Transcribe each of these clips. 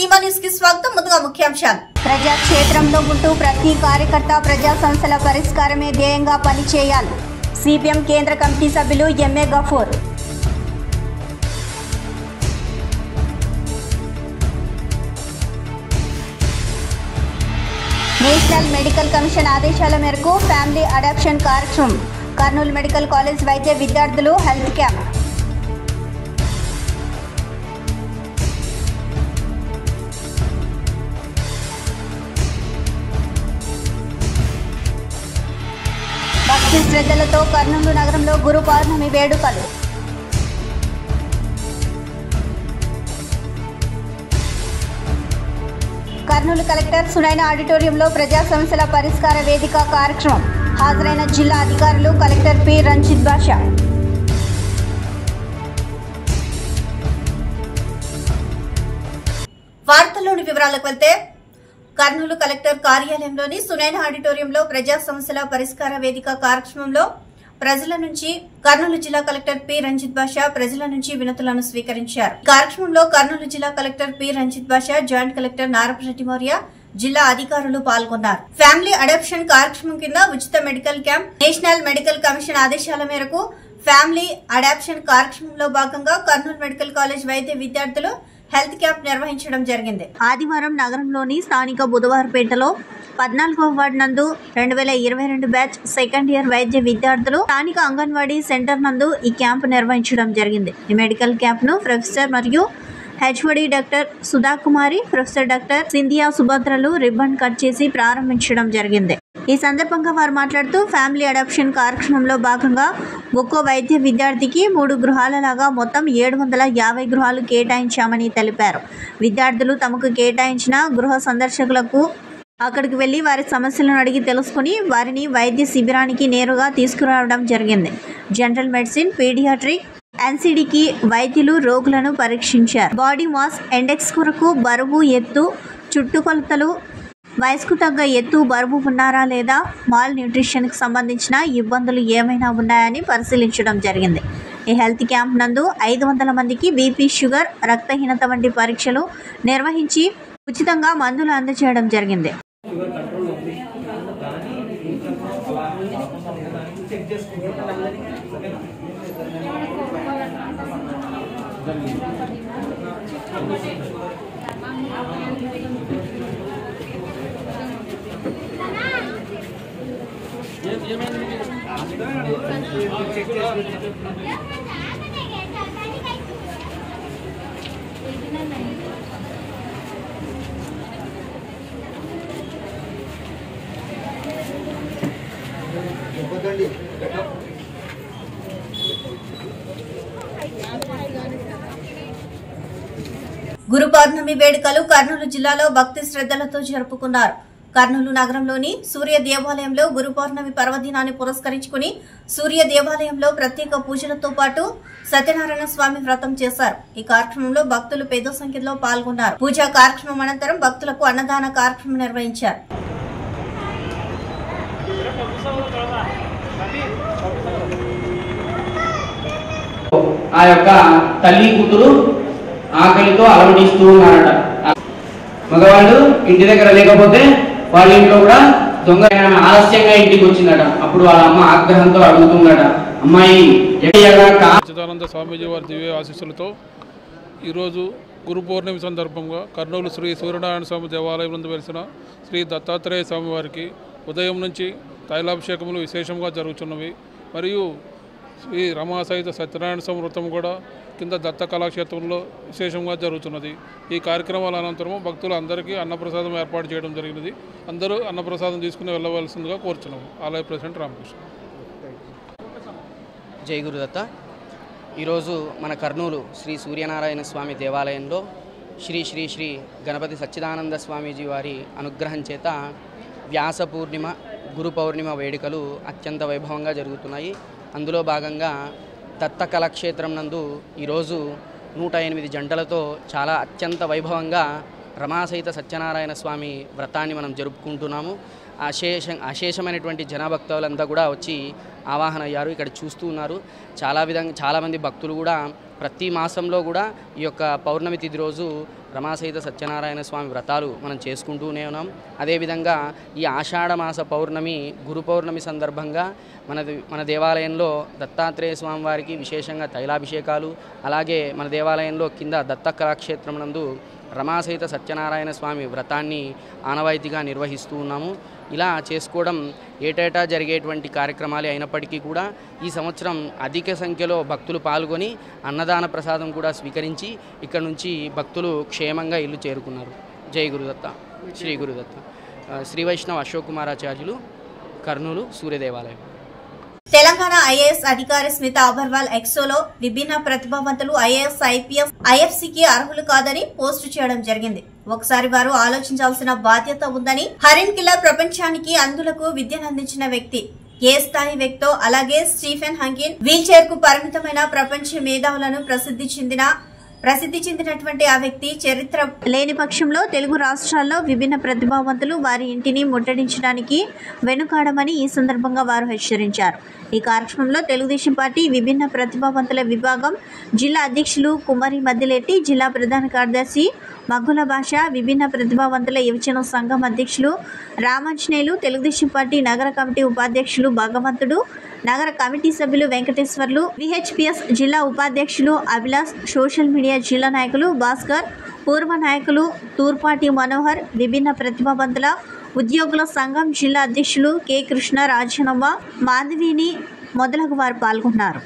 Seema news కి స్వాగతం. ముందుగా ముఖ్యాంశాలు. ప్రజాక్షేత్రంలో ఉంటూ ప్రతి కార్యకర్త ప్రజా సమస్యల పరిష్కారమే ధ్యేయంగా పనిచేయాలి. సిపిఎం కేంద్ర కమిటీ సభ్యులు MA Gafoor. National medical commission ఆదేశాల మేరకు ఫ్యామిలీ అడాప్షన్ కార్యక్రమం. కర్నూలు మెడికల్ కాలేజ్ వైద్య విద్యార్థులు హెల్త్ క్యాంప్. భక్తి శ్రద్ధలతో కర్నూలు నగరంలో గురు పౌర్ణమి వేడుకలు. కర్నూలు కలెక్టర్ సునైన ఆడిటోరియంలో ప్రజా సమస్యల పరిష్కార వేదిక కార్యక్రమం. హాజరైన జిల్లా అధికారులు కలెక్టర్ పి రంజిత్ బాషా. వార్తల్లోని వివరాలకు వెళ్తే కర్నూలు కలెక్టర్ కార్యాలయంలోని సునైన ఆడిటోరియంలో ప్రజా సమస్యల పరిష్కార వేదిక కార్యక్రమంలో ప్రజల నుంచి కర్నూలు జిల్లా కలెక్టర్ పి రంజిత్ బాషా ప్రజల నుంచి వినతులను స్వీకరించారు. కార్యక్రమంలో కర్నూలు జిల్లా కలెక్టర్ పి రంజిత్ బాషా, జాయింట్ కలెక్టర్ నారపరెడ్డి మౌర్య, జిల్లా అధికారులు పాల్గొన్నారు. ఫ్యామిలీ అడాప్షన్ కార్యక్రమం కింద ఉచిత medical camp. National medical commission ఆదేశాల మేరకు ఫ్యామిలీ అడాప్షన్ కార్యక్రమంలో భాగంగా కర్నూలు మెడికల్ కాలేజ్ వైద్య విద్యార్థులు హెల్త్ క్యాంప్ నిర్వహించడం జరిగింది. ఆదివారం నగరంలోని స్థానిక బుధవారపేటలో 14వ వార్డు నందు 2022 బ్యాచ్ సెకండ్ ఇయర్ వైద్య విద్యార్థులు స్థానిక అంగన్వాడీ సెంటర్ నందు ఈ క్యాంపు నిర్వహించడం జరిగింది. ఈ మెడికల్ క్యాంప్ ను ప్రొఫెసర్ మరియు HOD doctor Sudhakumari, professor doctor Cynthia సుభద్రలు రిబ్బన్ కట్ చేసి ప్రారంభించడం జరిగింది. ఈ సందర్భంగా వారు మాట్లాడుతూ ఫ్యామిలీ అడాప్షన్ కార్యక్రమంలో భాగంగా ఒక్కో వైద్య విద్యార్థికి 3 గృహాల లాగా మొత్తం 750 గృహాలు కేటాయించామని తెలిపారు. విద్యార్థులు తమకు కేటాయించిన గృహ సందర్శకులకు అక్కడికి వెళ్లి వారి సమస్యలను అడిగి తెలుసుకుని వారిని వైద్య శిబిరానికి నేరుగా తీసుకురావడం జరిగింది. జనరల్ మెడిసిన్, పీడియాట్రిక్, ఎన్సిడికి వైద్యులు రోగులను పరీక్షించారు. బాడీ మాస్ ఇండెక్స్ కొరకు బరువు, ఎత్తు, చుట్టుకొలతలు, వయసుకు తగ్గ ఎత్తు, బరువు ఉన్నారా లేదా, మాల్ న్యూట్రిషన్కి సంబంధించిన ఇబ్బందులు ఏమైనా ఉన్నాయని పరిశీలించడం జరిగింది. ఈ హెల్త్ క్యాంప్ నందు 500 మందికి బీపీ, షుగర్, రక్తహీనత వంటి పరీక్షలు నిర్వహించి ఉచితంగా మందులు అందజేయడం జరిగింది. గురు పౌర్ణమి వేడుకలు కర్నూలు జిల్లాలో భక్తి శ్రద్ధలతో జరుపుకున్నారు. కర్నూలు నగరంలోని సూర్య దేవాలయంలో గురు పౌర్ణమి పర్వదినాన్ని పురస్కరించుకుని సూర్య దేవాలయంలో ప్రత్యేక పూజలతో పాటు సత్యనారాయణ స్వామి వ్రతం చేశారు. ఈ కార్యక్రమంలో భక్తులు పెద్ద సంఖ్యలో పాల్గొన్నారు. పూజా కార్యక్రమం అనంతరం భక్తులకు అన్నదాన కార్యక్రమం నిర్వహించారు. ఆ యొక్క తల్లి కూతురు ఆకలితో అలవడిస్తూ ఉన్నారట. మగవాళ్ళు ఇంటి దగ్గర లేకపోతే వాళ్ళ ఇంట్లో కూడా దొంగ ఆలస్యంగా ఇంటికి వచ్చిందట. అప్పుడు వాళ్ళ అమ్మ ఆగ్రహంతో అడుగుతుందట, అమ్మాయి సచ్చిదానంద స్వామీజీ వారి దివ్య ఆశీస్సులతో ఈరోజు గురు పౌర్ణమి సందర్భంగా కర్నూలు శ్రీ సూర్యనారాయణ స్వామి దేవాలయం నందు వెలిసిన శ్రీ దత్తాత్రేయ స్వామి వారికి ఉదయం నుంచి తైలాభిషేకములు విశేషంగా జరుగుతున్నవి. మరియు శ్రీ రమా సహిత సత్యనారాయణ స్వామి వ్రతం కూడా కింద దత్త కళాక్షేత్రంలో విశేషంగా జరుగుతున్నది. ఈ కార్యక్రమాల అనంతరము భక్తులు అందరికీ అన్నప్రసాదం ఏర్పాటు చేయడం జరిగినది. అందరూ అన్నప్రసాదం తీసుకుని వెళ్ళవలసిందిగా కోరుచున్నాము. ఆలయ ప్రెసిడెంట్ రామకృష్ణ. జై గురుదత్త. ఈరోజు మన కర్నూలు శ్రీ సూర్యనారాయణ స్వామి దేవాలయంలో శ్రీ శ్రీ శ్రీ గణపతి సచ్చిదానంద స్వామీజీ వారి అనుగ్రహం చేత వ్యాస పూర్ణిమ, గురు పౌర్ణిమ వేడుకలు అత్యంత వైభవంగా జరుగుతున్నాయి. అందులో భాగంగా దత్త కళాక్షేత్రం నందు ఈరోజు 108 జంటలతో చాలా అత్యంత వైభవంగా రమాసహిత సత్యనారాయణ స్వామి వ్రతాన్ని మనం జరుపుకుంటున్నాము. అశేషమైనటువంటి జనభక్తులంతా కూడా వచ్చి ఆవాహన అయ్యారు. ఇక్కడ చూస్తూ ఉన్నారు. చాలామంది భక్తులు కూడా ప్రతి మాసంలో కూడా ఈ యొక్క పౌర్ణమి తిథి రోజు రమాసహిత సత్యనారాయణ స్వామి వ్రతాలు మనం చేసుకుంటూనే ఉన్నాం. అదేవిధంగా ఈ ఆషాఢమాస పౌర్ణమి గురు పౌర్ణమి సందర్భంగా మన దేవాలయంలో దత్తాత్రేయ స్వామి వారికి విశేషంగా తైలాభిషేకాలు, అలాగే మన దేవాలయంలో కింద దత్త కళాక్షేత్రం నందు రమాసహిత సత్యనారాయణ స్వామి వ్రతాన్ని ఆనవాయితీగా నిర్వహిస్తూ ఉన్నాము. ఇలా చేసుకోవడం ఏటేటా జరిగేటువంటి కార్యక్రమాలే అయినప్పటికీ కూడా ఈ సంవత్సరం అధిక సంఖ్యలో భక్తులు పాల్గొని అన్నదాన ప్రసాదం కూడా స్వీకరించి ఇక్కడ నుంచి భక్తులు క్షేమంగా ఇల్లు చేరుకున్నారు. జై గురుదత్త, శ్రీ గురుదత్త. శ్రీ వైష్ణవ్ అశోక్ కుమారాచార్యులు, కర్నూలు, సూర్యదేవాలయం. తెలంగాణ ఐఏఎస్ అధికారి స్మిత అగర్వాల్ ఎక్సోలో విభిన్న ప్రతిభావంతులు ఐఏఎస్, ఐపీఎస్, ఐఎఫ్సీకి అర్హులు కాదని పోస్టు చేయడం జరిగింది. ఒకసారి వారు ఆలోచించాల్సిన బాధ్యత ఉందని. హరిన్ కిల్లర్ ప్రపంచానికి అందులకు విద్యను అందించిన వ్యక్తి. ఏ స్థాయి వ్యక్తో అలాగే స్టీఫెన్ హాకింగ్ వీల్ చైర్ కు పరిమితమైన ప్రపంచ మేధావులను ప్రసిద్ధి చెందినటువంటి ఆ వ్యక్తి చరిత్ర లేని పక్షంలో తెలుగు రాష్ట్రాల్లో విభిన్న ప్రతిభావంతులు వారి ఇంటిని ముట్టడించడానికి వెనుకాడమని ఈ సందర్భంగా వారు హెచ్చరించారు. ఈ కార్యక్రమంలో తెలుగుదేశం పార్టీ విభిన్న ప్రతిభావంతుల విభాగం జిల్లా అధ్యక్షులు కుమారి మద్దిలెట్టి, జిల్లా ప్రధాన కార్యదర్శి మగ్గుల భాష, విభిన్న ప్రతిభావంతుల యువజన సంఘం అధ్యక్షులు రామాంజనేయులు, తెలుగుదేశం పార్టీ నగర కమిటీ ఉపాధ్యక్షులు భగవంతుడు, నగర కమిటీ సభ్యులు వెంకటేశ్వర్లు, విహెచ్పిఎస్ జిల్లా ఉపాధ్యక్షులు అభిలాష్, సోషల్ మీడియా జిల్లా నాయకులు భాస్కర్, పూర్వ నాయకులు తూర్పాటి మనోహర్, విభిన్న ప్రతిభావంతుల ఉద్యోగుల సంఘం జిల్లా అధ్యక్షులు కె కృష్ణ, రాజనమ్మ, మాధవిని మొదలగు వారు పాల్గొన్నారు.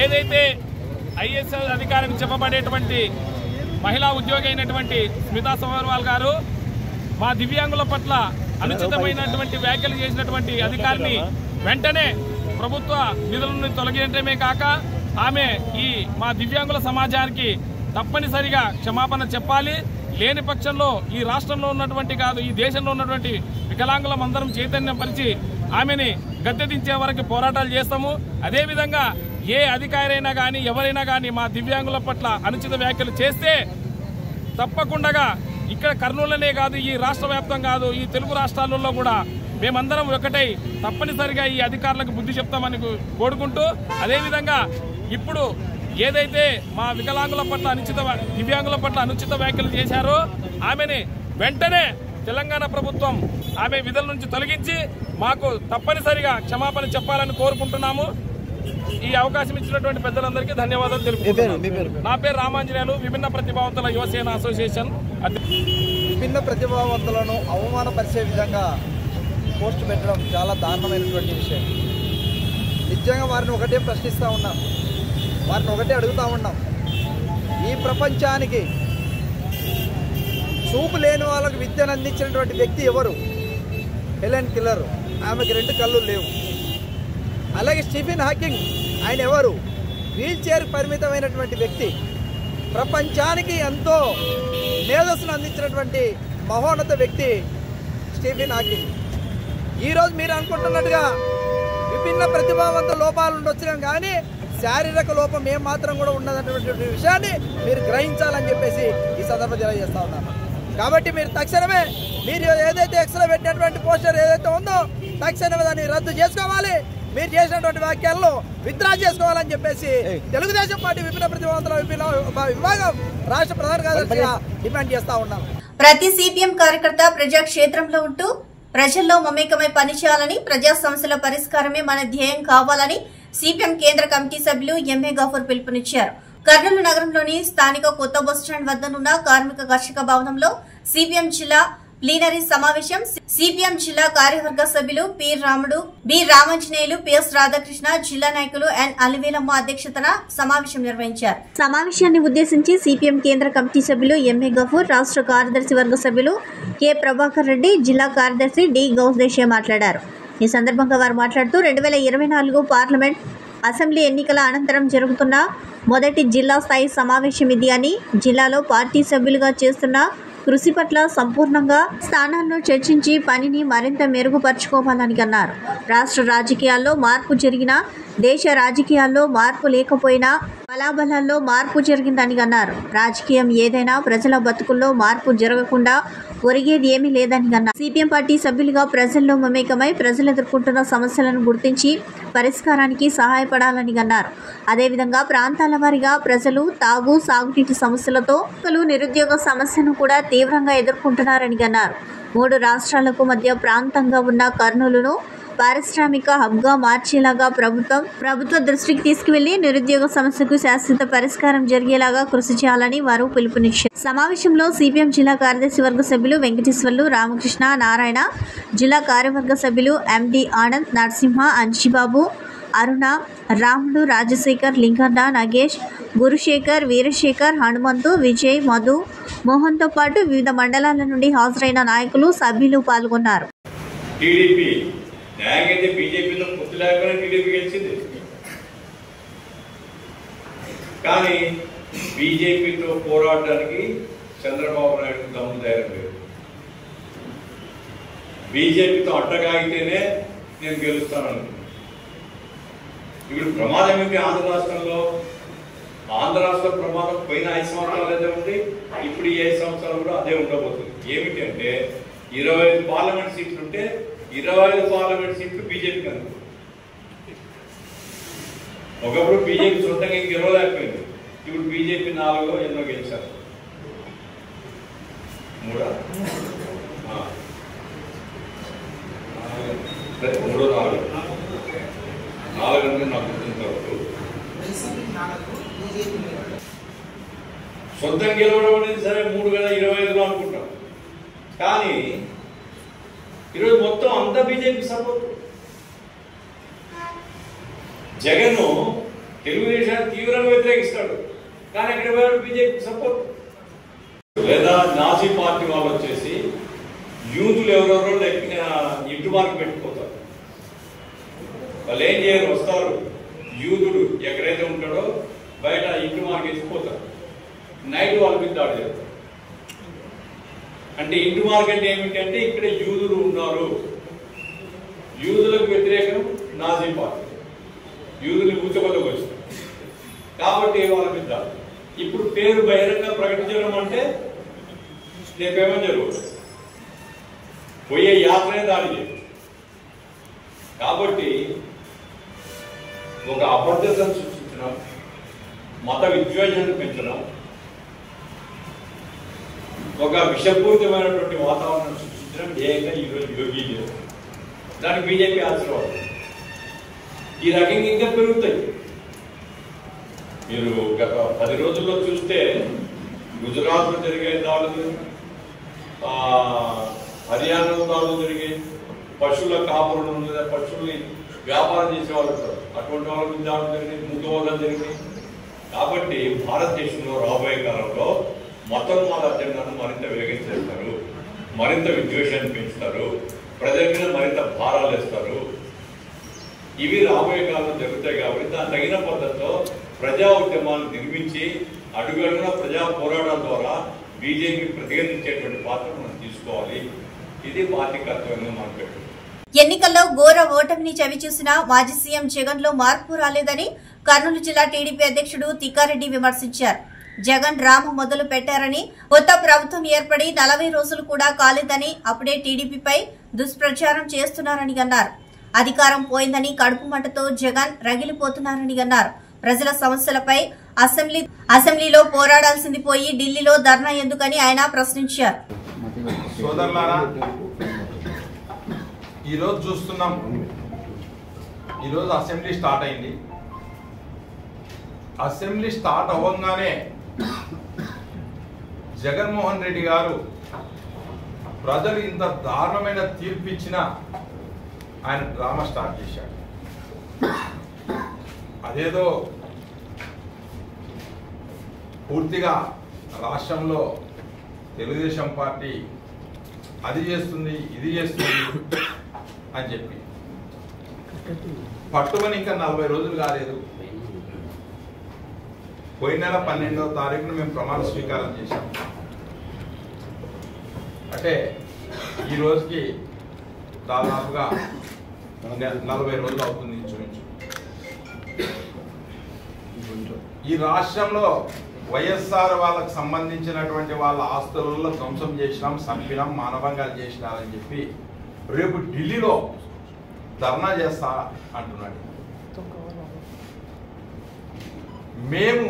ఏదైతే ఐఏఎస్ అధికారికి చెప్పబడేటువంటి మహిళా ఉద్యోగి అయినటువంటి స్మితా అగర్వాల్ గారు మా దివ్యాంగుల పట్ల అనుచితమైనటువంటి వ్యాఖ్యలు చేసినటువంటి అధికారిని వెంటనే ప్రభుత్వ నిధుల నుండి తొలగించడమే కాక ఆమె ఈ మా దివ్యాంగుల సమాజానికి తప్పనిసరిగా క్షమాపణ చెప్పాలి. లేని పక్షంలో ఈ రాష్ట్రంలో ఉన్నటువంటి కాదు ఈ దేశంలో ఉన్నటువంటి వికలాంగులం అందరం చైతన్యపరిచి ఆమెని గద్దెదించే వరకు పోరాటాలు చేస్తాము. అదేవిధంగా ఏ అధికారి అయినా కానీ ఎవరైనా కానీ మా దివ్యాంగుల పట్ల అనుచిత వ్యాఖ్యలు చేస్తే తప్పకుండా ఇక్కడ కర్నూలులోనే కాదు ఈ రాష్ట్ర వ్యాప్తం కాదు ఈ తెలుగు రాష్ట్రాలలో కూడా మేమందరం ఒకటై తప్పనిసరిగా ఈ అధికారులకు బుద్ధి చెప్తామని కోరుకుంటూ, అదేవిధంగా ఇప్పుడు ఏదైతే మా వికలాంగుల పట్ల దివ్యాంగుల పట్ల అనుచిత వ్యాఖ్యలు చేశారో ఆమెని వెంటనే తెలంగాణ ప్రభుత్వం ఆమె విధుల నుంచి తొలగించి మాకు తప్పనిసరిగా క్షమాపణ చెప్పాలని కోరుకుంటున్నాము. ఈ అవకాశం ఇచ్చినటువంటి పెద్దలందరికీ ధన్యవాదాలు తెలుపుతున్నాను. నా పేరు రామాంజనేయులు, విభిన్న ప్రతిభావంతుల యువసేన అసోసియేషన్. విభిన్న ప్రతిభావంతులను అవమానపరిచే విధంగా పోస్ట్ పెట్టడం చాలా దారుణమైనటువంటి విషయం. నిజంగా వారిని ఒకటే ప్రశ్నిస్తూ ఉన్నాం, వారిని ఒకటే అడుగుతూ ఉన్నాం. ఈ ప్రపంచానికి చూపు లేని వాళ్ళకు విద్యను అందించినటువంటి వ్యక్తి ఎవరు? హెలెన్ కిల్లర్, ఆమెకి 2 కళ్ళు లేవు. అలాగే స్టీఫెన్ హాకింగ్, ఆయన ఎవరు? వీల్ చైర్ పరిమితమైనటువంటి వ్యక్తి. ప్రపంచానికి ఎంతో మేధస్సును అందించినటువంటి మహోన్నత వ్యక్తి స్టీఫెన్ హాకింగ్. ఈరోజు మీరు అనుకుంటున్నట్టుగా విభిన్న ప్రతిభావంత లోపాలు ఉండొచ్చినా కానీ శారీరక లోపం ఏమాత్రం కూడా ఉన్నటువంటి విషయాన్ని మీరు గ్రహించాలని చెప్పేసి ఈ సందర్భంగా తెలియజేస్తా ఉన్నాను. కాబట్టి మీరు తక్షణమే మీరు ఏదైతే ఎక్స్లో పెట్టినటువంటి పోస్టర్ ఏదైతే ఉందో తక్షణమే దాన్ని రద్దు చేసుకోవాలి. మీరు చేసినటువంటి వ్యాఖ్యలను విత్డ్రా చేసుకోవాలని చెప్పేసి తెలుగుదేశం పార్టీ విభిన్న ప్రతిభావంతుల విభాగం రాష్ట్ర ప్రధాన కార్యదర్శిగా డిమాండ్ చేస్తా ఉన్నాం. ప్రతి సిపిఎం కార్యకర్త ప్రజాక్షేత్రంలో ఉంటూ ప్రజల్లో మమేకమై పనిచేయాలని, ప్రజా సమస్యల పరిష్కారమే మన ధ్యేయం కావాలని సిపిఎం కేంద్ర కమిటీ సభ్యులు ఎంఏ గఫూర్ పిలుపునిచ్చారు. కర్నూలు నగరంలోని స్థానిక కొత్త బస్టాండ్ వద్దనున్న కార్మిక కర్షక భవనంలో సిపిఎం జిల్లా ప్లీనరీ సమావేశం సిపిఎం జిల్లా కార్యవర్గ సభ్యులు పి రాముడు, బి రామాంజనేయులు, పిఎస్ రాధాకృష్ణ, జిల్లా నాయకులు ఎన్ అలివేలమ్మ అధ్యక్షతన సమావేశం నిర్వహించారు. సమావేశాన్ని ఉద్దేశించి సిపిఎం కేంద్ర కమిటీ సభ్యులు ఎంఏ గఫూర్, రాష్ట్ర కార్యదర్శి వర్గ సభ్యులు కె ప్రభాకర్ రెడ్డి, జిల్లా కార్యదర్శి డి గౌస్దేశే మాట్లాడారు. ఈ సందర్భంగా వారు మాట్లాడుతూ 2024 పార్లమెంట్ అసెంబ్లీ ఎన్నికల అనంతరం జరుగుతున్న మొదటి జిల్లా స్థాయి సమావేశం ఇది అని, జిల్లాలో పార్టీ సభ్యులుగా చేస్తున్న కృషి పట్ల సంపూర్ణంగా స్థానాల్లో చర్చించి పనిని మరింత మెరుగుపరుచుకోవాలని అన్నారు. రాష్ట్ర రాజకీయాల్లో మార్పు జరిగినా, దేశ రాజకీయాల్లో మార్పు లేకపోయినా బలాబలాల్లో మార్పు జరిగిందని అన్నారు. రాజకీయం ఏదైనా ప్రజల బతుకుల్లో మార్పు జరగకుండా ఒరిగేది ఏమీ లేదని అన్నారు. సిపిఎం పార్టీ సభ్యులుగా ప్రజల్లో మమేకమై ప్రజలు ఎదుర్కొంటున్న సమస్యలను గుర్తించి పరిష్కారానికి సహాయపడాలని అన్నారు. అదేవిధంగా ప్రాంతాల వారీగా ప్రజలు తాగు, సాగునీటి సమస్యలతో నిరుద్యోగ సమస్యను కూడా తీవ్రంగా ఎదుర్కొంటున్నారని అన్నారు. 3 రాష్ట్రాలకు మధ్య ప్రాంతంగా ఉన్న కర్నూలును పారిశ్రామిక హబ్గా మార్చేలాగా ప్రభుత్వ దృష్టికి తీసుకువెళ్లి నిరుద్యోగ సమస్యకు శాశ్వత పరిష్కారం జరిగేలాగా కృషి చేయాలని వారు పిలుపునిచ్చారు. సమావేశంలో సిపిఎం జిల్లా కార్యదర్శి వర్గ సభ్యులు వెంకటేశ్వర్లు, రామకృష్ణ, నారాయణ, జిల్లా కార్యవర్గ సభ్యులు ఎండి ఆనంద్, నరసింహ, అంజిబాబు, అరుణ, రాముడు, రాజశేఖర్, లింగన్న, నగేష్, గురుశేఖర్, వీరశేఖర్, హనుమంతు, విజయ్, మధు, మోహన్తో పాటు వివిధ మండలాల నుండి హాజరైన నాయకులు, సభ్యులు పాల్గొన్నారు. టీడీపీ న్యాయంగా బీజేపీతో పొత్తు లేకపోయినా టీడీపీ గెలిచింది, కానీ బీజేపీతో పోరాడడానికి చంద్రబాబు నాయుడు దమ్ము ధైర్యం లేదు. బీజేపీతో అడ్డగాగితేనే నేను గెలుస్తాను. ఇప్పుడు ప్రమాదం ఏంటి? ఆంధ్ర రాష్ట్ర ప్రమాదం పోయిన 5 సంవత్సరాలు అదే ఉంది, ఇప్పుడు ఈ 5 సంవత్సరాలు కూడా అదే ఉండబోతుంది. ఏమిటి అంటే 25 పార్లమెంట్ సీట్లు ఉంటే 25 పార్లమెంట్ సీట్లు బీజేపీకి అనుకో. ఒకప్పుడు బీజేపీ సొంతంగా ఇంక గెలవలేకపోయింది, ఇప్పుడు బీజేపీ 4 ఎన్నో గెలిచారు. 3 4 నాకు గుర్తున్నప్పుడు సొంతం గెలవడం అనేది సరే 3 కదా 25లో అనుకుంటాం, కానీ ఈరోజు మొత్తం అంతా బీజేపీ సపోర్ట్. జగన్ తెలుగుదేశాన్ని తీవ్రంగా వ్యతిరేకిస్తాడు, కానీ అక్కడ బీజేపీ సపోర్ట్. లేదా నాజీ పార్టీ వాళ్ళు వచ్చేసి యూతులు ఎవరెవరో ఇంటి మార్కు పెట్టుకోతారు. వాళ్ళు ఏం చేయరు, వస్తారు యూతుడు ఎక్కడైతే ఉంటాడో బయట ఇంటి మార్కు వేసిపోతారు, నైట్ వాళ్ళ మీద దాడి చేస్తారు. అంటే ఇంటి మార్కెట్ ఏమిటంటే ఇక్కడ యూదులు ఉన్నారు, యూదులకు వ్యతిరేకం నాజీ పార్టీ, యూదుని ఊచకొలకు వచ్చింది కాబట్టి వాళ్ళ మీద. ఇప్పుడు పేరు బహిరంగ ప్రకటించడం అంటే రేపేమని జరుగుతుంది, పోయే యాత్రనే దాడి చేయదు. కాబట్టి ఒక అభద్రతను సృష్టించడం, మత విద్వేషాన్ని పెంచడం, ఒక విషపూరితమైనటువంటి వాతావరణం సృష్టించడం ఏకంగా ఈరోజు యోగి చేస్తుంది. దానికి బీజేపీ ఆశీర్వాదం. ఈ రకంగా ఇంకా పెరుగుతాయి. మీరు గత 10 రోజుల్లో చూస్తే గుజరాత్లో జరిగే దాడులు, హర్యానాలో దాడులు జరిగాయి, పశువుల కాపురులు లేదా పశువుల్ని వ్యాపారం చేసే వాళ్ళు అటువంటి వాళ్ళ మీద దాడులు జరిగినాయి, మూతవాదాలు జరిగినాయి. కాబట్టి భారతదేశంలో రాబోయే కాలంలో మతోన్మాద అజెండాను మరింత వేగం చేస్తారు, మరింత విద్వేషాన్ని పెంచుతారు, ప్రజల మీద మరింత భారాలు వేస్తారు. ఇవి రాబోయే కాలంలో జరుగుతాయి. కాబట్టి దాని తగిన పద్ధతిలో ప్రజా ఉద్యమాలను నిర్మించి అడుగడుగున ప్రజా పోరాటాల ద్వారా బీజేపీ ప్రతిఘటించేటువంటి పాత్ర మనం తీసుకోవాలి. ఇది పార్టీ కర్తవ్యంగా మనం పెట్టాలి. ఎన్నికల్లో ఘోర ఓటమిని చవిచూసిన మాజీ సీఎం జగన్ లో మార్పు రాలేదని కర్నూలు జిల్లా టీడీపీ అధ్యక్షుడు తిక్కారెడ్డి విమర్శించారు. జగన్ డ్రామా మొదలు పెట్టారని, కొత్త ప్రభుత్వం ఏర్పడి 40 రోజులు కూడా కాలేదని అప్పుడే టీడీపీపై దుష్ప్రచారం చేస్తున్నారని అన్నారు. అధికారం పోయిందని కడుపు మంటతో జగన్ రగిలిపోతున్నారని అన్నారు. ప్రజల సమస్యలపై అసెంబ్లీలో పోరాడాల్సింది పోయి ఢిల్లీలో ధర్నా ఎందుకని ఆయన ప్రశ్నించారు. సోదరులారా, ఈరోజు చూస్తున్నాం, ఈరోజు అసెంబ్లీ స్టార్ట్ అయింది. అసెంబ్లీ స్టార్ట్ అవ్వగానే జగన్మోహన్ రెడ్డి గారు ప్రజలు ఇంత దారుణమైన తీర్పు ఇచ్చినా ఆయన డ్రామా స్టార్ట్ చేశాడు. అదేదో పూర్తిగా రాష్ట్రంలో తెలుగుదేశం పార్టీ అది చేస్తుంది ఇది చేస్తుంది అని చెప్పి పట్టుమని ఇంకా 40 రోజులు కాలేదు. పోయిన నెల 12వ తారీఖున మేము ప్రమాణ స్వీకారం చేశాం. అంటే ఈ రోజుకి దాదాపుగా 40 రోజులు అవుతుంది ఇంచుమించు. ఈ రాష్ట్రంలో వైఎస్ఆర్ వాళ్ళకు సంబంధించినటువంటి వాళ్ళ ఆస్తులలో ధ్వంసం చేసినాం, చంపినాం, మానభంగాలు చేసినారని చెప్పి రేపు ఢిల్లీలో ధర్నా చేస్తా అంటున్నాడు. మేము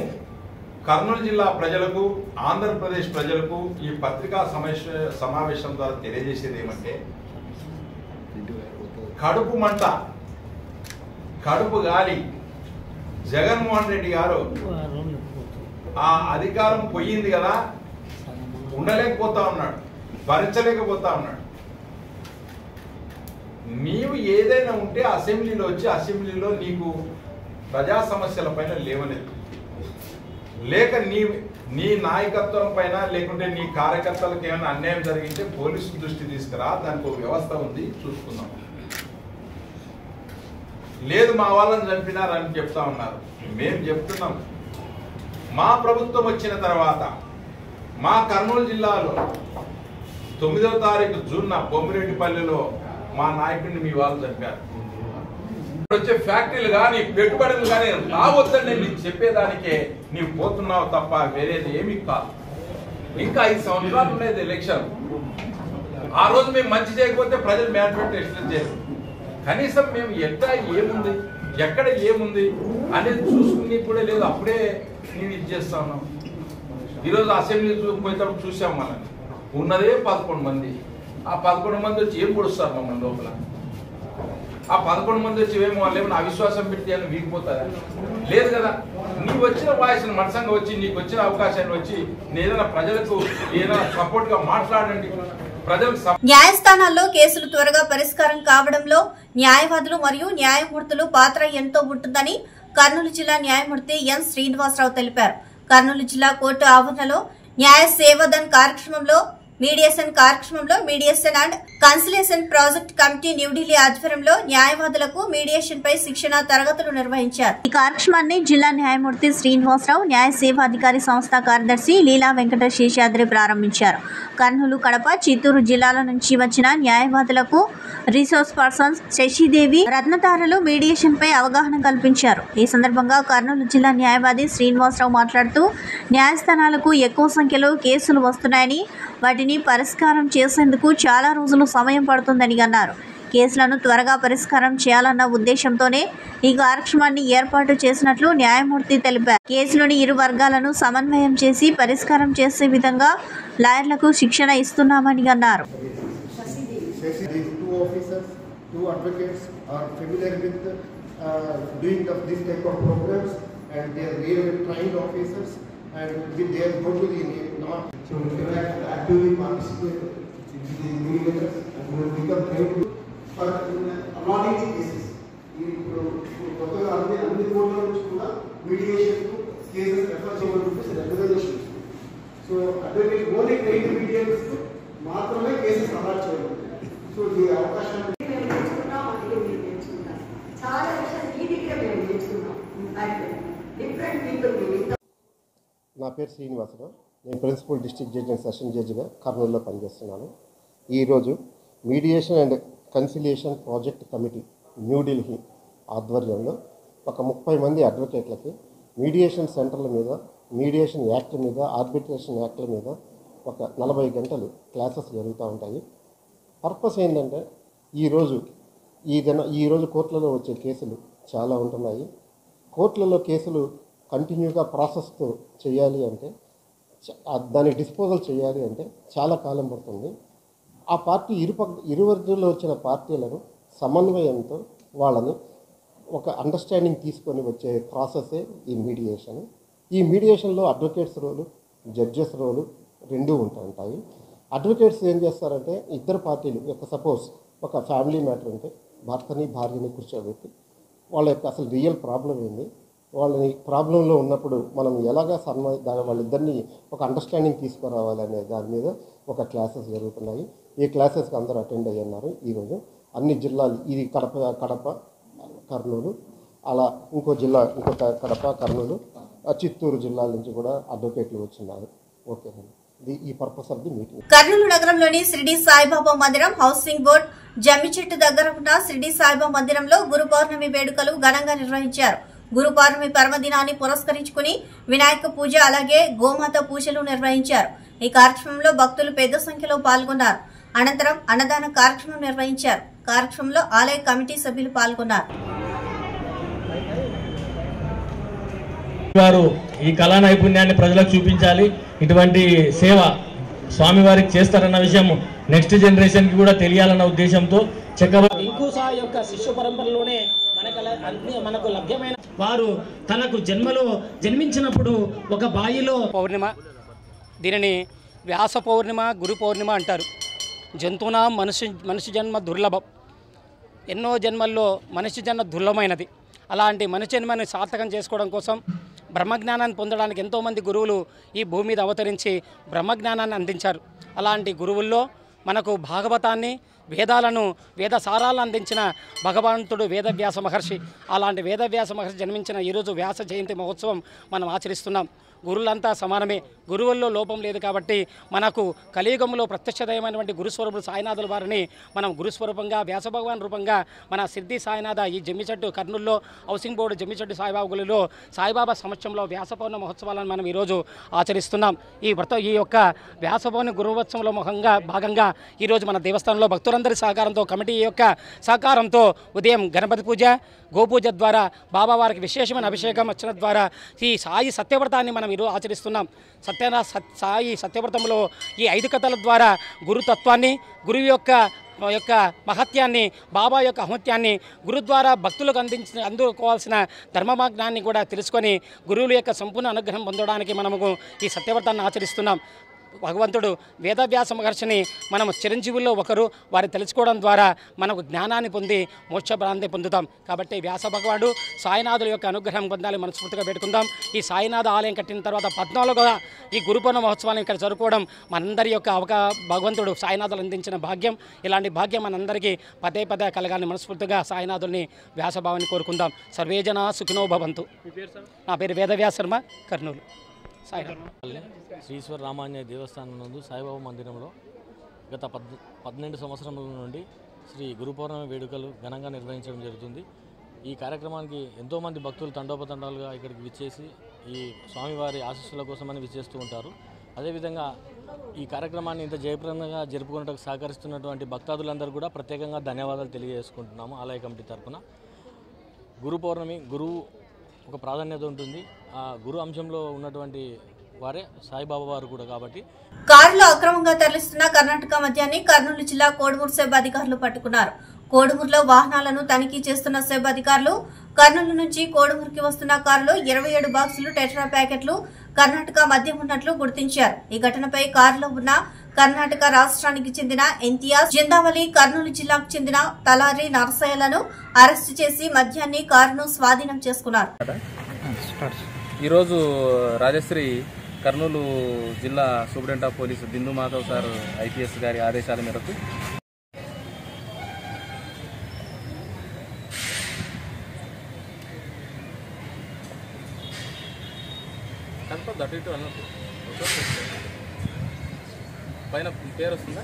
కర్నూలు జిల్లా ప్రజలకు, ఆంధ్రప్రదేశ్ ప్రజలకు ఈ పత్రికా సమావేశం ద్వారా తెలియజేసేది ఏమంటే, కడుపు మంట, కడుపు గాలి జగన్మోహన్ రెడ్డి గారు ఆ అధికారం పోయింది కదా, ఉండలేకపోతా ఉన్నాడు, భరించలేకపోతా ఉన్నాడు. నీవు ఏదైనా ఉంటే అసెంబ్లీలో వచ్చి అసెంబ్లీలో నీకు ప్రజా సమస్యల పైన లేవలేదు, లేక నీ నాయకత్వం పైన లేకుంటే నీ కార్యకర్తలకు ఏమైనా అన్యాయం జరిగింటే పోలీసు దృష్టి తీసుకురా, దానికి ఒక వ్యవస్థ ఉంది, చూసుకుందాం. లేదు మా వాళ్ళని చంపినారని చెప్తా ఉన్నారు. మేము చెప్తున్నాం, మా ప్రభుత్వం వచ్చిన తర్వాత మా కర్నూలు జిల్లాలో 9వ తారీఖు జూన్న బొమ్మిరెడ్డిపల్లిలో మా నాయకుడిని మీ వాళ్ళు చంపారు. వచ్చే ఫ్యాక్టరీలు కానీ పెట్టుబడులు కానీ రావద్దని నీకు చెప్పేదానికే నీవు పోతున్నావు తప్ప వేరేది ఏమీ కాదు. ఇంకా 5 సంవత్సరాలు ఉండేది ఎలక్షన్. ఆ రోజు మేము మంచి చేయకపోతే ప్రజలు మేనిఫెస్టేషన్ చేయరు. కనీసం మేము ఏముంది, ఎక్కడ ఏముంది అనేది చూసుకుని కూడా లేదు. అప్పుడే నేను ఇది చేస్తా ఉన్నాం. ఈరోజు అసెంబ్లీ పోయేటప్పుడు చూసాం, మనల్ని ఉన్నదే 11 మంది. ఆ 11 మంది వచ్చి ఏం పొడుస్తారు మమ్మల్ని లోపల? ఆ 11 మంది వచ్చి ఏమో వాళ్ళు ఏమన్నా అవిశ్వాసం పెడితే అని వీగిపోతారా? లేదు కదా. నీకు వచ్చిన వాయిస్ని మనసంగా వచ్చి, నీకు వచ్చిన అవకాశాన్ని వచ్చి ఏదైనా ప్రజలకు ఏదైనా సపోర్ట్ గా మాట్లాడండి. న్యాయస్థానాల్లో కేసులు త్వరగా పరిష్కారం కావడంలో న్యాయవాదులు మరియు న్యాయమూర్తులు పాత్ర ఎంతో ఉంటుందని కర్నూలు జిల్లా న్యాయమూర్తి ఎన్ శ్రీనివాసరావు తెలిపారు. కర్నూలు జిల్లా కోర్టు ఆవరణలో న్యాయ సేవాదన్ కార్యక్రమంలో mediation and cancellation project committee New Delhi ఆధ్వర్యంలో న్యాయవాదులకు మీడియేషన్ పై శిక్షణ తరగతులు నిర్వహించారు. ఈ కార్యక్రమాన్ని జిల్లా న్యాయమూర్తి శ్రీనివాసరావు, న్యాయ సేవాధికారి సంస్థ కార్యదర్శి లీలా వెంకట శేషాద్రి ప్రారంభించారు. కర్నూలు, కడప, చిత్తూరు జిల్లాల నుంచి వచ్చిన న్యాయవాదులకు రిసోర్స్ పర్సన్స్ శశిదేవి, రత్నతారలు మీడియేషన్ పై అవగాహన కల్పించారు. ఈ సందర్భంగా కర్నూలు జిల్లా న్యాయవాది శ్రీనివాసరావు మాట్లాడుతూ, న్యాయస్థానాలకు ఎక్కువ సంఖ్యలో కేసులు వస్తున్నాయని, వాటిని పరిష్కారం చేసేందుకు చాలా రోజులు సమయం పడుతుందని అన్నారు. కేసులను త్వరగా పరిష్కారం చేయాలన్న ఉద్దేశంతోనే ఈ కార్యక్రమాన్ని ఏర్పాటు చేసినట్లు న్యాయమూర్తి తెలిపారు. కేసులోని ఇరు వర్గాలను సమన్వయం చేసి పరిష్కారం చేసే విధంగా లాయర్లకు శిక్షణ ఇస్తున్నామని అన్నారు. and they are going to the not so actively participate in the mediators and will become trained for allotting cases. కొత్తగా అన్ని కోర్టుల నుంచి కూడా మీడియేషన్ కేసెస్ రెఫర్ చేయబడుతుంది regulation. So advocate only trained mediators మాత్రమే కేసెస్ అలాట్ చేయబడుతుంది. So ఈ అవకాశాన్ని చాలా విషయాలు ఈ దగ్గర మేము నేర్చుకున్నాం. Different people. నా పేరు శ్రీనివాసరావు. నేను principal district judge and session జడ్జిగా కర్నూలులో పనిచేస్తున్నాను. ఈరోజు mediation and conciliation project committee New Delhi ఆధ్వర్యంలో ఒక 30 మంది అడ్వకేట్లకి మీడియేషన్ సెంటర్ల మీద, మీడియేషన్ యాక్ట్ మీద, ఆర్బిట్రేషన్ యాక్ట్ల మీద ఒక 40 గంటలు క్లాసెస్ జరుగుతూ ఉంటాయి. పర్పస్ ఏంటంటే ఈరోజు కోర్టులలో వచ్చే కేసులు చాలా ఉంటున్నాయి. కోర్టులలో కేసులు కంటిన్యూగా ప్రాసెస్తో చేయాలి అంటే, దాన్ని డిస్పోజల్ చేయాలి అంటే చాలా కాలం పడుతుంది. ఆ పార్టీ ఇరువర్గంలో వచ్చిన పార్టీలను సమన్వయంతో వాళ్ళని ఒక అండర్స్టాండింగ్ తీసుకొని వచ్చే ప్రాసెసే ఈ మీడియేషన్. ఈ మీడియేషన్లో అడ్వకేట్స్ రోలు, జడ్జెస్ రోలు రెండూ ఉంటాయి. అడ్వకేట్స్ ఏం చేస్తారంటే, ఇద్దరు పార్టీలు సపోజ్ ఒక ఫ్యామిలీ మ్యాటర్ ఉంటే భర్తని భార్యని కూర్చోబెట్టి వాళ్ళ యొక్క అసలు రియల్ ప్రాబ్లం ఏంది, వాళ్ళని ప్రాబ్లంలో ఉన్నప్పుడు మనం ఎలాగా వాళ్ళిద్దరిని ఒక అండర్స్టాండింగ్ తీసుకురావాలనే దాని మీద ఒక క్లాసెస్ జరుగుతున్నాయి. ఈ క్లాసెస్కి అందరూ అటెండ్ అయ్యున్నారు. ఈరోజు అన్ని జిల్లాలు, ఇది కడప కర్నూలు, అలా ఇంకో కడప కర్నూలు, చిత్తూరు జిల్లాల నుంచి కూడా అడ్వకేట్లు వచ్చిన్నారు. ఓకే. ఈ purpose of the meeting. Kurnool నగరంలోని షిరిడి సాయిబాబా మందిరం హౌసింగ్ బోర్డ్ జమ్మిచెట్టు దగ్గర ఉన్న షిరిడి సాయిబాబా మందిరంలో గురు పౌర్ణమి వేడుకలు ఘనంగా నిర్వహించారు. గురు పౌర్ణమి పర్వదినాన్ని పురస్కరించుకుని వినాయక పూజ అలాగే గోమాత పూజలు నిర్వహించారు. ఈ కార్యక్రమంలో భక్తులు పెద్ద సంఖ్యలో పాల్గొన్నారు. అనంతరం అన్నదాన కార్యక్రమం నిర్వహించారు. కార్యక్రమంలో ఆలయ కమిటీ సభ్యులు పాల్గొన్నారు. వారు ఈ కళా నైపుణ్యాన్ని ప్రజలకు చూపించాలి. ఇటువంటి సేవ స్వామివారికి చేస్తారన్న విషయం నెక్స్ట్ జనరేషన్ కి కూడా తెలియాలన్న ఉద్దేశంతో ఇంకూసా యొక్క శిష్య పరంపరలోనే మనకు లభ్యమైన వారు తనకు జన్మలో జన్మించినప్పుడు ఒక బాయిలో పౌర్ణిమ, దీనిని వ్యాస పౌర్ణిమ, గురు పౌర్ణిమ అంటారు. జంతువునా మనిషి జన్మ దుర్లభం. ఎన్నో జన్మల్లో మనిషి జన్మ దుర్లభమైనది. అలాంటి మనిషి జన్మని సార్థకం చేసుకోవడం కోసం బ్రహ్మజ్ఞానాన్ని పొందడానికి ఎంతోమంది గురువులు ఈ భూమి మీద అవతరించి బ్రహ్మజ్ఞానాన్ని అందించారు. అలాంటి గురువుల్లో మనకు భాగవతాన్ని, వేదాలను, వేద సారాలను అందించిన భగవంతుడు వేదవ్యాస మహర్షి. అలాంటి వేదవ్యాస మహర్షి జన్మించిన ఈరోజు వ్యాస జయంతి మహోత్సవం మనం ఆచరిస్తున్నాం. గురువులంతా సమానమే, గురువుల్లో లోపం లేదు. కాబట్టి మనకు కలియుగంలో ప్రత్యక్షదయమైనటువంటి గురుస్వరూపుడు సాయినాథుల వారిని మనం గురుస్వరూపంగా, వ్యాస భగవాన్ రూపంగా మన సిద్ధి సాయినాథ ఈ జమ్మిచెట్టు కర్నూలులో హౌసింగ్ బోర్డు జమ్మిచెట్టు సాయిబాబా గుడిలో సాయిబాబా సమక్షంలో వ్యాస పౌర్ణమి మహోత్సవాలను మనం ఈరోజు ఆచరిస్తున్నాం. ఈ యొక్క వ్యాస పౌర్ణమి గురువోత్సవంలో భాగంగా ఈరోజు మన దేవస్థానంలో భక్తులందరి సహకారంతో, కమిటీ యొక్క సహకారంతో ఉదయం గణపతి పూజ, గోపూజ ద్వారా బాబావారికి విశేషమైన అభిషేకం వచ్చిన ద్వారా ఈ సాయి సత్యవ్రతాన్ని మనం ఈరోజు ఆచరిస్తున్నాం. సాయి సత్యవ్రతంలో ఈ 5 కథల ద్వారా గురుతత్వాన్ని, గురువు యొక్క మహత్యాన్ని, బాబా యొక్క మహత్యాన్ని, గురు ద్వారా భక్తులకు అందుకోవాల్సిన ధర్మమాజ్ఞాన్ని కూడా తెలుసుకొని గురువుల యొక్క సంపూర్ణ అనుగ్రహం పొందడానికి మనము ఈ సత్యవ్రతాన్ని ఆచరిస్తున్నాం. భగవంతుడు వేదవ్యాస మహర్షిని మనము చిరంజీవుల్లో ఒకరు. వారి తెలుసుకోవడం ద్వారా మనకు జ్ఞానాన్ని పొంది మోక్షభ్రాంతి పొందుతాం. కాబట్టి వ్యాస భగవానుడు సాయినాథుల యొక్క అనుగ్రహం పొందాలి మనస్ఫూర్తిగా పెట్టుకుందాం. ఈ సాయినాథ ఆలయం కట్టిన తర్వాత 14వ ఈ గురుపౌర్ణమి మహోత్సవాన్ని ఇక్కడ జరుపుకోవడం మనందరి యొక్క భగవంతుడు సాయినాథులు అందించిన భాగ్యం. ఇలాంటి భాగ్యం మనందరికీ పదే కలగాలని మనస్ఫూర్తిగా సాయినాథుల్ని వ్యాసభావాన్ని కోరుకుందాం. సర్వేజన సుఖినో భవంతు. నా పేరు వేదవ్యాస శర్మ, కర్నూలు. శ్రీశ్వర రామాంజనేయ దేవస్థానం నందు సాయిబాబా మందిరంలో గత 18 సంవత్సరముల నుండి శ్రీ గురు పౌర్ణమి వేడుకలు ఘనంగా నిర్వహించడం జరుగుతుంది. ఈ కార్యక్రమానికి ఎంతోమంది భక్తులు తండోపతండాలుగా ఇక్కడికి విచ్చేసి ఈ స్వామివారి ఆశీస్సుల కోసమని విచ్చేస్తూ ఉంటారు. అదేవిధంగా ఈ కార్యక్రమాన్ని ఇంత జయప్రదంగా జరుపుకున్నట్టుకు సహకరిస్తున్నటువంటి భక్తాదులందరూ కూడా ప్రత్యేకంగా ధన్యవాదాలు తెలియజేసుకుంటున్నాము. ఆలయ కమిటీ తరఫున గురు పౌర్ణమి గురువు ఒక ప్రాధాన్యత ఉంటుంది. ఆ గురు అంశంలో ఉన్నటువంటి వారే సాయిబాబా వారు కూడా. కాబట్టి కారులో అక్రమంగా తరలిస్తున్న కర్ణాటక మద్యాన్ని కర్నూలు జిల్లా కోడుమూరు సెబ్ అధికారులు పట్టుకున్నారు. కోడుమూరులో వాహనాలను తనిఖీ చేస్తున్న సెబ్ అధికారులు కర్నూలు నుంచి కోడుమూరుకి వస్తున్న కారులో 27 బాక్సులు టెట్రా ప్యాకెట్లు కర్ణాటక మద్యం ఉన్నట్లు గుర్తించారు. ఈ ఘటనపై కారులో ఉన్న కర్ణాటక రాష్ట్రానికి చెందిన ఇంతియాజ్, జిందావలి, కర్నూలు జిల్లాకు చెందిన తలారి నరసయ్యలను అరెస్టు చేసి మద్యాన్ని కారును స్వాధీనం చేసుకున్నారు. ఈరోజు రాజశ్రీ కర్నూలు జిల్లా superintendent of police Bindu Madhav sir IPS గారి ఆదేశాల మేరకు పైన పేరు వస్తుందా?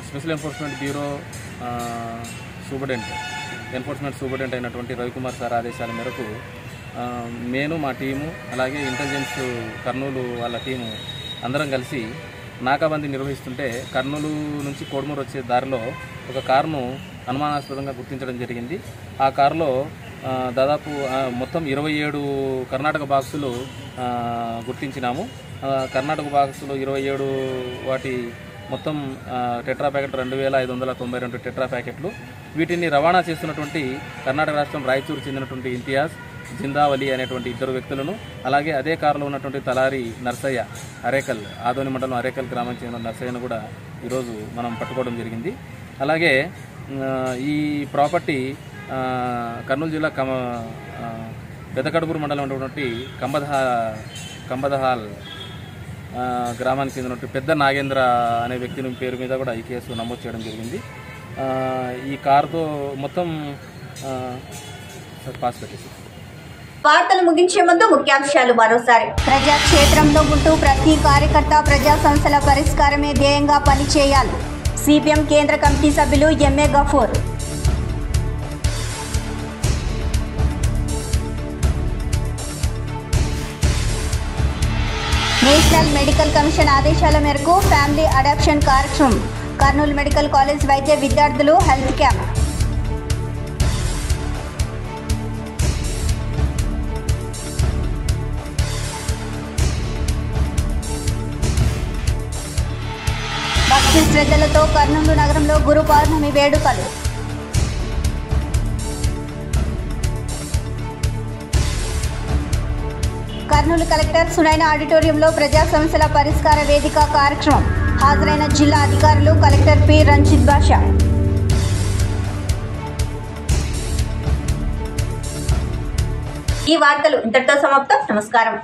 Special enforcement bureau enforcement superintendent అయినటువంటి రవికుమార్ సార్ ఆదేశాల మేరకు నేను, మా టీము, అలాగే ఇంటెలిజెన్స్ కర్నూలు వాళ్ళ టీము అందరం కలిసి నాకాబందీ నిర్వహిస్తుంటే కర్నూలు నుంచి కోడుమూరు వచ్చే దారిలో ఒక కారును అనుమానాస్పదంగా గుర్తించడం జరిగింది. ఆ కారులో దాదాపు మొత్తం 27 కర్ణాటక బాక్సులు గుర్తించినాము. కర్ణాటక బాక్సులు 27 వాటి మొత్తం టెట్రా ప్యాకెట్ 2592 టెట్రా ప్యాకెట్లు. వీటిని రవాణా చేస్తున్నటువంటి కర్ణాటక రాష్ట్రం రాయచూరు చెందినటువంటి ఇంతియాజ్, జిందావలి అనేటువంటి 2 వ్యక్తులను, అలాగే అదే కారులో ఉన్నటువంటి తలారి నర్సయ్య, అరేకల్, ఆదోని మండలం అరేకల్ గ్రామం చెందిన నర్సయ్యను కూడా ఈరోజు మనం పట్టుకోవడం జరిగింది. అలాగే ఈ ప్రాపర్టీ కర్నూలు జిల్లా పెద్దకడుపూరు మండలం ఉన్నటువంటి కంబదహాల్ గ్రామానికి చెందినటువంటి పెద్ద నాగేంద్ర అనే వ్యక్తి పేరు మీద కూడా ఈ కేసు నమోదు చేయడం జరిగింది. ఈ కారుతో మొత్తం పాస్ పెట్టేసి. వార్తలు ముగించే ముందు ముఖ్యాంశాలు మరోసారి. ప్రజాక్షేత్రంలో ఉంటూ ప్రతి కార్యకర్త ప్రజా సమస్యల పరిష్కారమే ధ్యేయంగా పనిచేయాలి. సిపిఎం కేంద్ర కమిటీ సభ్యులు MA Gafoor. National medical commission ఆదేశాల మేరకు ఫ్యామిలీ అడాప్షన్ కార్యక్రమం. కర్నూలు మెడికల్ కాలేజ్ వైద్య విద్యార్థులు హెల్త్ క్యాంప్. భక్తి శ్రద్ధలతో కర్నూలు నగరంలో గురు పౌర్ణమి వేడుకలు. కర్నూలు కలెక్టర్ సునైనా ఆడిటోరియంలో ప్రజా సమస్యల పరిష్కార వేదిక కార్యక్రమం. హాజరైన జిల్లా అధికారులు కలెక్టర్ పి రంజిత్ బాషా. ఈ వార్తలు ఇంతటితో సమాప్తం. నమస్కారం.